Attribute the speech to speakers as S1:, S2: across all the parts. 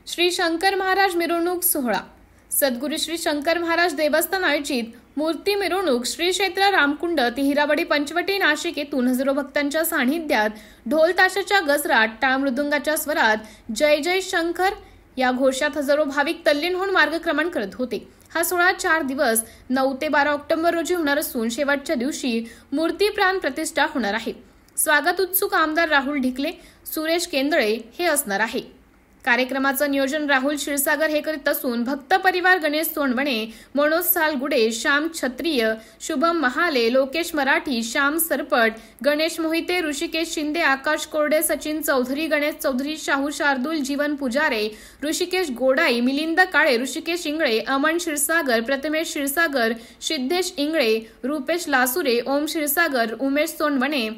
S1: श्री शंकर महाराज मिरवणूक सोहळा। सद्गुरू श्री शंकर महाराज देवस्थान आयोजित मूर्ती मिरवणूक श्री क्षेत्र रामकुंड तिहिरावडी पंचवटी नाशिक येथून हजारो भक्तांच्या सानिध्यात ढोल ताशाच्या गजरात टाळ मृदुंगाच्या स्वरात जय जय शंकर या घोषात हजारो भाविक तल्लीन होऊन मार्गक्रमण करत होते। हा सोहळा 4 दिवस 9 ते 12 ऑक्टोबर रोजी होणार असून शेवटच्या दिवशी मूर्ती प्राण प्रतिष्ठा होणार आहे। स्वागत उत्सुक आमदार राहुल ढिकले, सुरेश केंदळे हे असणार आहे। कार्यक्रमाचं नियोजन राहुल क्षीरसागर हे करीत असून भक्त परिवार गणेश सोनवणे, मनोज सालगुडे, श्याम क्षत्रिय, शुभम महाले, लोकेश मराठी, श्याम सरपट, गणेश मोहिते, ऋषिकेश शिंदे, आकाश कोरडे, सचिन चौधरी, गणेश चौधरी, शाहू शार्दूल, जीवन पुजारे, ऋषिकेश गोडाई, मिलिंद काळे, ऋषिकेश इंगळे, अमन क्षीरसागर, प्रथमेश क्षीरसागर, सिद्धेश इंगळे, रुपेश लासुरे, ओम क्षीरसागर, उमेश सोनवणे,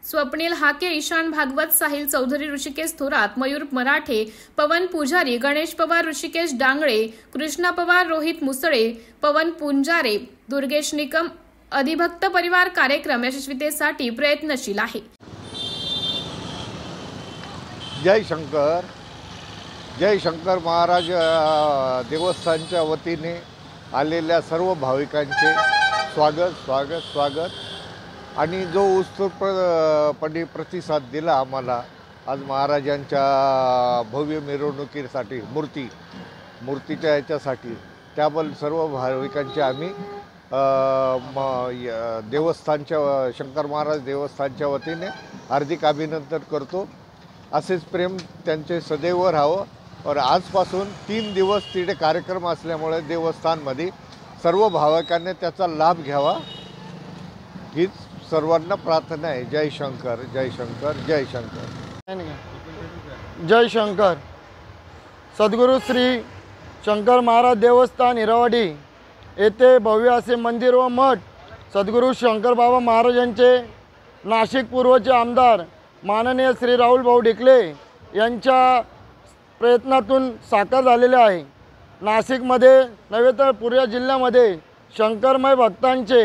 S1: स्वप्नील हाके, ईशान भागवत, साहिल चौधरी, ऋषिकेश थोरात, मयूर मराठे, पवन पुजारी, गणेश पवार, ऋषिकेश डांगळे, कृष्णा पवार, रोहित मुसळे, पवन पुंजारे, दुर्गेश निकम अधिभक्त परिवार कार्यक्रम यशस्वीतेसाठी प्रयत्नशील आहे।
S2: जय शंकर महाराज देवस्थानच्या वतीने आलेल्या सर्व भाविकांचे स्वागत आणि जो उत्स्फूर्तपणे प्रतिसाद दिला आम्हाला आज महाराजांच्या भव्य मिरवणुकीसाठी मूर्तीच्या याच्यासाठी त्याबद्दल सर्व भाविकांचे आम्ही देवस्थानच्या शंकर महाराज देवस्थानच्या वतीने हार्दिक अभिनंदन करतो। असेच प्रेम त्यांचे सदैव राहावं। और आजपासून 3 दिवस तिथे कार्यक्रम असल्यामुळे देवस्थानमध्ये सर्व भाविकांनी त्याचा लाभ घ्यावा हीच सर्वांना प्रार्थना आहे। जय शंकर जय शंकर जय शंकर
S3: जय शंकर। सद्गुरू श्री शंकर महाराज देवस्थान हिरावडी येथे भव्य असे मंदिर व मठ सद्गुरू शंकर बाबा महाराजांचे नाशिक पूर्वचे आमदार माननीय श्री राहुल भाऊ ढिकले यांच्या प्रयत्नातून साकार झालेले आहे। नाशिकमध्ये नव्हे तर पूर्व जिल्ह्यामध्ये शंकरमय भक्तांचे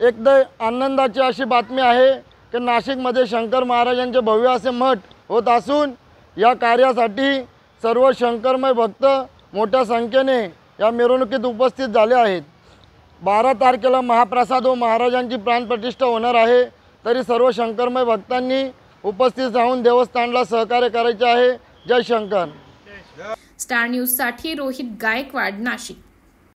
S3: एकदा आनंदाची अशी बातमी आहे की नाशिकमध्ये शंकर महाराजांचे भव्य असे मठ होत असून या कार्यासाठी सर्व शंकरमय भक्त मोठ्या संख्येने या मिरवणुकीत उपस्थित झाले आहेत। 12 तारखेला महाप्रसाद व महाराजांची प्राणप्रतिष्ठा होणार आहे, तरी सर्व शंकरमय भक्तांनी उपस्थित राहून देवस्थानला सहकार्य करायचे आहे। जय शंकर।
S1: स्टार न्यूज साठी रोहित गायकवाड, नाशिक।